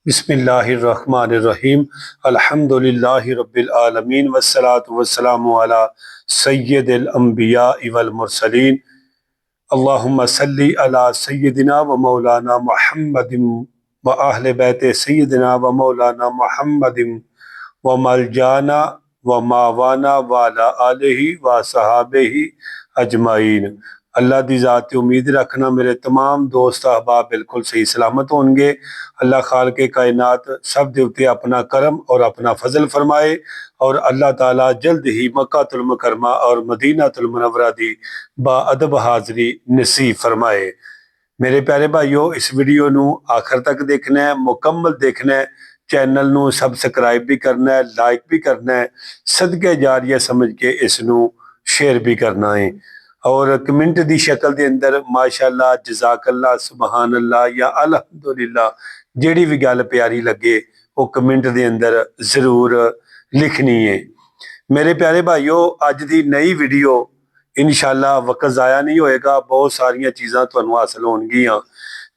बिस्मिल्लाहिर्रहमानिर्रहीम अल्हम्दुलिल्लाहि रब्बिल आलमीन वस्सलातु वस्सलामु अला सय्यिदिल अंबिया वल मुरसलीन अल्लाहुम्मा सल्ली अला सय्यिदिना व मौलाना मुहम्मदिन व अहले बैत सय्यिदिना व मौलाना मुहम्मदिन व मलजाना व मावाना व अला आलिहि व सहाबिहि अजमाइन। अल्लाह की ज़ात ते उम्मीद रखना मेरे तमाम दोस्त अहबाब बिल्कुल सही सलामत होंगे। अल्लाह खाल के कायनात सब दे उत्ते अपना करम और अपना फजल फरमाए और अल्लाह ताला जल्द ही मक्कातुल मुकरमा और मदीनातुल मुनव्वरा दी बाअदब हाज़री नसीब फरमाए। मेरे प्यारे भाइयों, इस वीडियो नू आखिर तक देखना है, मुकम्मल देखना है, चैनल नू सबसक्राइब भी करना है, लाइक भी करना है, सदके जारिया समझ के इसनू शेयर भी करना है और कमेंट दी शक्ल दे अंदर माशाअल्लाह, जज़ाकल्लाह, सुबहान अल्लाह या अल्हम्दुलिल्लाह जेड़ी भी गल प्यारी लगे वो कमेंट दे अंदर जरूर लिखनी है। मेरे प्यारे भाइयों, अज दी नई वीडियो इंशाअल्लाह वक्त ज़ाया नहीं होएगा, बहुत सारिया चीज़ां तुहानू हासिल होणगियां।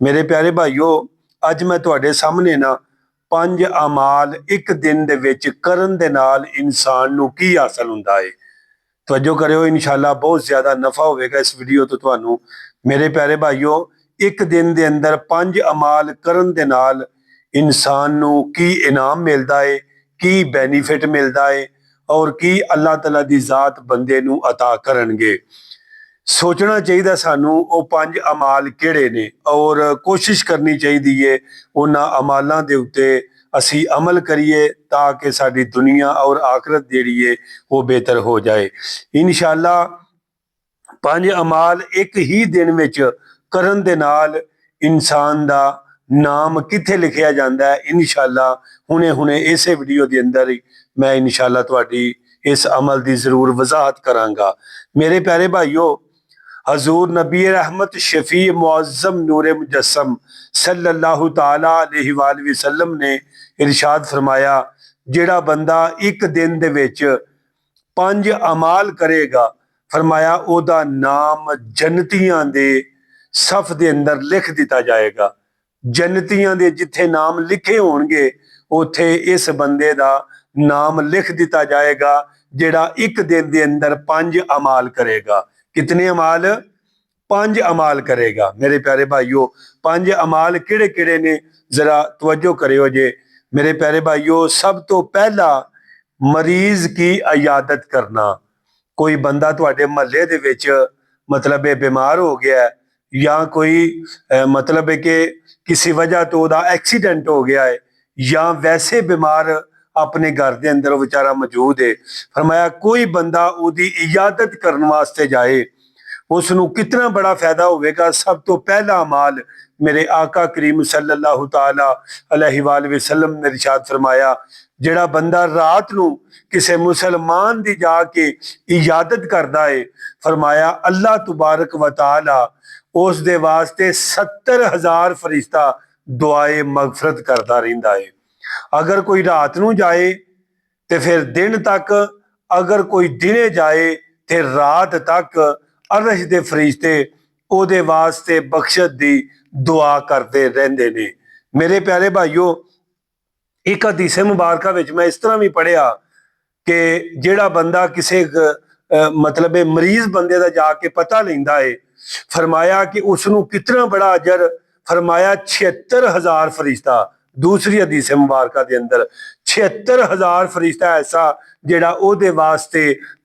मेरे प्यारे भाइयों, अज मैं तुहाडे सामने ना 5 अमाल एक दिन दे विच करन दे नाल इंसान नू की हासिल हुंदा है। तवज्जो करियो, इंशाअल्लाह बहुत ज्यादा नफा होगा इस वीडियो तो तुहानू। मेरे प्यारे भाइयों, एक दिन दे अंदर 5 अमाल करन दे नाल इंसान नू की इनाम मिलता है, की बेनीफिट मिलता है और की अल्लाह तला दी जात बंदे नू अता करनगे। सोचना चाहिए सानू वो 5 अमाल किहड़े ने और कोशिश करनी चाहिए उन्हां अमालां दे उत्ते असी अमल करिए ताकि साडी दुनिया और आखिरत जिहड़ी है वो बेहतर हो जाए। इंशाअल्लाह 5 अमाल एक ही दिन विच करन दे नाल इंसान दा नाम किथे लिखिया जाता है, इंशाअल्लाह हुणे हुणे इसे वीडियो के अंदर ही मैं इंशाअल्लाह तुहाडी इस अमल की जरूर वजाहत करांगा। मेरे प्यारे भाइयों, हजूर नबी रहमत शफी मुअज़्ज़म नूर मुजस्सम सल्लल्लाहु ताला अलैहि वसल्लम ने इरशाद फरमाया, जेड़ा बंदा एक दिन दे विच 5 अमाल करेगा, फरमाया ओदा नाम जन्नतियां दे सफ दे अंदर लिख दिता जाएगा। जन्नतियां दे जिथे नाम लिखे होंगे उथे इस बंदे दा नाम लिख दिता जाएगा जेड़ा एक दिन दे अंदर 5 अमाल करेगा। कितने अमाल? 5 अमाल करेगा। मेरे प्यारे भाइयों, 5 अमाल किहड़े किहड़े ने जरा तवज्जो करियो जे। मेरे प्यारे भाइयों, सब तो पहला मरीज की इयादत करना। कोई बंदा तुहाडे महल्ले दे विच मतलब बीमार हो गया है या कोई मतलब है कि किसी वजह तो ओदा एक्सीडेंट हो गया है या वैसे बीमार अपने घर के अंदर वो बेचारा मौजूद है, फरमाया कोई बंदा ओदी इयादत करने वास्ते जाए उसनू कितना बड़ा फायदा होगा। सब तो पहला अमाल मेरे आका करीम सल्लल्लाहु ताला अलैहि वसल्लम ने इरशाद फरमाया, जेड़ा बंदा रात नू किसी मुसलमान दी जाके इयादत करता है, फरमाया अल्लाह तुबारक व तआला उस दे वास्ते 70,000 फरिश्ता दुआए मगफरत करता रहिंदा है। अगर कोई रात नू जाए तो फिर दिन तक, अगर कोई दिने जाए तो रात तक अरश दे फरिश्ते ओदे वास्ते बख्शत दी दुआ करते रहंदे ने। मेरे प्यारे भाइयों, एक हदीस मुबारक विच मैं इस तरह भी पढ़िया कि जेड़ा बंदा किसी मतलब मरीज बंदे दा जाके पता लैंदा है, फरमाया कि उसनू कितना बड़ा अजर, फरमाया 76,000 फरिश्ता। दूसरी हदीस मुबारक के अंदर 76,000 फरिश्ता ऐसा जेड़ा ओदे वास्ते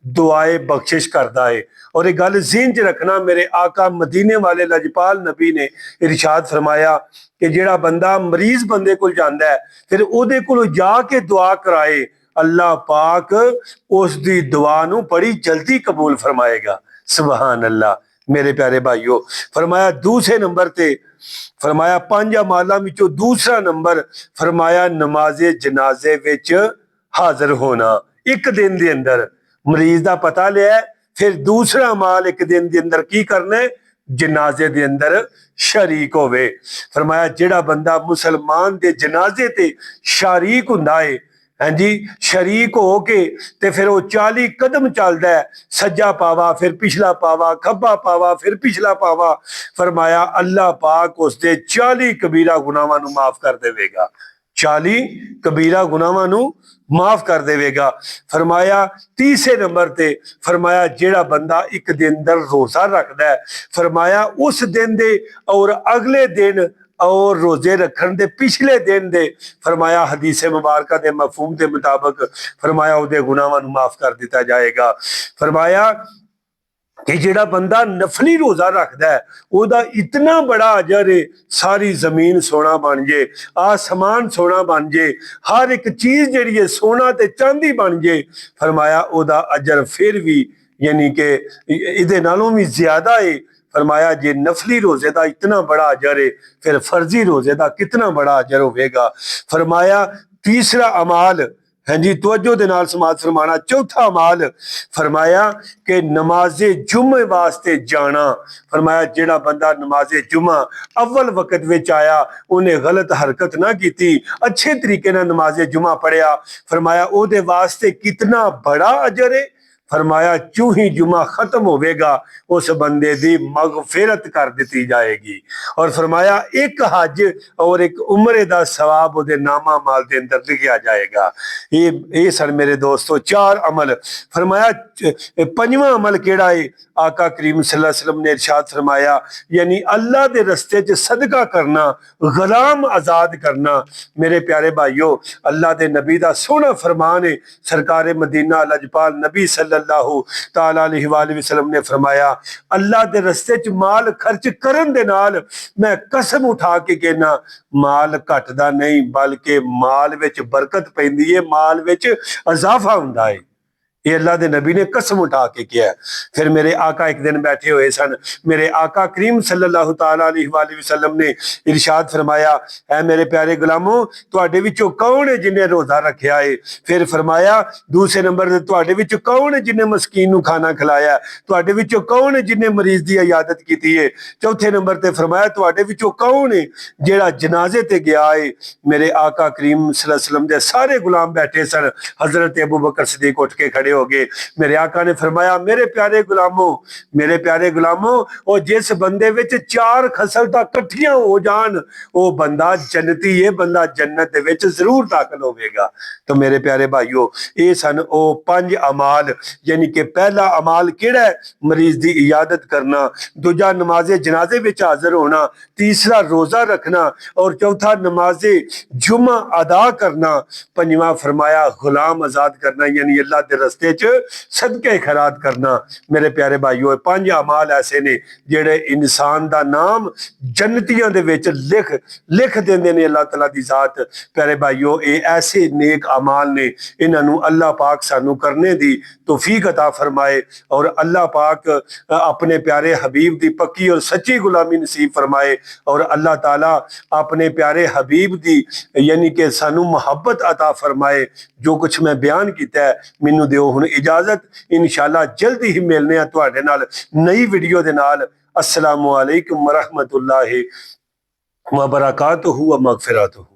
दुआए बख्शिश करता है। और एक गल ज़हन च रखना, मेरे आका मदीने वाले लजपाल नबी ने इरशाद फरमाया कि जेड़ा बंदा मरीज बंदे को जाता है फिर ओदे कोल जाके दुआ कराए, अल्लाह पाक उसकी दुआ नू बड़ी जल्दी कबूल फरमाएगा। सुबहान अल्लाह। मेरे प्यारे भाइयों, फरमाया दूसरे नंबर ते, फरमाया 5 अमालां विचों दूसरा नंबर, फरमाया नमाजे जनाजे विच हाजिर होना। एक दिन दे अंदर मरीज दा पता लिया, फिर दूसरा अमाल एक दिन दे अंदर की करना है, जनाजे दे अंदर शरीक होवे। फरमाया जेड़ा बंदा मुसलमान दे जनाजे ते शरीक हुंदा है, हाँ जी, शरीक हो के ते फिर वो 40 कदम चलता है, सज्जा पावा फिर पिछला पावा, खब्बा पावा फिर पिछला पावा, फरमाया अल्लाह पाक उसके 40 कबीरा गुनाहां नू माफ कर देवेगा। 40 कबीरा गुनाहां नू माफ कर देवेगा। फरमाया तीसरे नंबर ते फरमाया जेड़ा बंदा एक दिन दा रोजा रखदा है, फरमाया उस दिन दे और अगले दिन और रोजे रखन दे पिछले दिन दे फरमाया हदीस मुबारक दे मफहूम के मुताबिक फरमाया उहदे गुनाहां नू माफ कर दिता जाएगा। फरमाया कि जेड़ा बंदा नफली रोजा रखदा है ओदा इतना बड़ा अजर है, सारी जमीन सोना बन जे, आसमान सोना बन जे, हर एक चीज जेड़ी है सोना ते चांदी बन जे, फरमाया ओदा अजर फिर भी यानी कि इहदे नालों भी ज्यादा है। फरमाया जे नफली रोजे का इतना बड़ा अजर है, फिर फर्जी रोजे का कितना बड़ा अजर होगा। फरमाया तीसरा अमाल, हाँ जी तवज्जो दे नाल समाज फरमाना, चौथा अमाल फरमाया कि नमाजे जुम्मे वास्ते जाना। फरमाया जेड़ा बंदा नमाजे जुम्मा अव्वल वक्त विच आया, उन्हें गलत हरकत ना की, अच्छे तरीके नाल नमाजे जुम्मा पढ़िया, फरमाया ओदे वास्ते कितना बड़ा अजर है। फरमाया चूं ही जुमा खत्म होवेगा उस बंदे दी मगफिरत कर दी जाएगी। और फरमाया एक हज और एक उम्रे का सवाब उहदे नामा माल के अंदर लिखा जाएगा। ये सन मेरे दोस्तों 4 अमल। फरमाया पंजवां अमल केड़ा है, आका करीम सल्लल्लाहु अलैहि वसल्लम ने इरशाद फरमाया यानी अल्लाह के रस्ते च सदका करना, गुलाम आजाद करना। मेरे प्यारे भाइयों, अल्लाह के नबी का सोहना फरमान है, सरकार मदीना लजपाल नबी सल्लल्लाहु ताला अलैहि वसल्लम ने फरमाया अल्लाह के रस्ते च माल खर्च करन दे नाल मैं कसम उठा के कहना माल घटदा नहीं बल्कि माल विच बरकत पैंदी है, माल विच इजाफा हुंदा है। ये अल्लाह के नबी ने कसम उठा के किया है। फिर मेरे आका एक दिन बैठे हुए सन, मेरे आका करीम सल्लल्लाहु ताला अलैहि वसल्लम ने इरशाद फरमाया है मेरे प्यारे गुलामों तुहाडे विचों कौन है जिन्हें रोजा रखा है। फिर फरमाया दूसरे नंबर ते तुहाडे विचों कौन है जिन्हें मस्कीन नूं खाना खिलाया, तुहाडे विचों कौन है जिन्हें मरीज की इयादत की है। चौथे नंबर ते फरमाया तुहाडे विचों कौन है जेड़ा जनाजे ते गया है। मेरे आका करीम सल्लल्लाहु अलैहि वसल्लम दे सारे गुलाम बैठे सन, हजरत अबू बकर सिद्दीक उठ के खड़े हो गए। मेरे आका ने फरमाया मेरे प्यारे गुलामों और जिस बंदे विच 4 खसलतां कट्ठियां हो जान वो बंदा जन्नती है, बंदा जन्नत दे विच जरूर दाखिल होवेगा। तो मेरे प्यारे भाइयों ये सन ओ 5 अमाल, यानी कि पहला अमाल केड़ा है, मरीज की इयादत करना, दूजा नमाजे जनाजे विच हाजिर होना, तीसरा रोजा रखना और चौथा नमाजे जुम्मा अदा करना, पंजवां फरमाया गुलाम आजाद करना यानी अल्लाह के रस्ते सदके खैरात करना। मेरे प्यारे भाइयों 5 अमाल ऐसे ने जेड़े इंसान का नाम जन्नतियां दे विच लिख देंदे ने अल्लाह तआला दी जात। प्यारे भाइयों ये ऐसे नेक अमाल ने, इन्हां नूं अल्लाह पाक सानू करने दी तौफीक अता फरमाए और अल्लाह पाक अपने प्यारे हबीब दी पक्की और सच्ची गुलामी नसीब फरमाए और अल्लाह ताला अपने प्यारे हबीब दी यानी कि सानू मुहब्बत अता फरमाए। जो कुछ मैं बयान किया है मैनू दिओ हुण इजाजत, इंशाअल्लाह जल्दी ही मिलने आ तुहाडे नाल नई वीडियो दे नाल। अस्सलामु अलैकुम व रहमतुल्लाहि व बरकातुहू व मगफिरतुहू।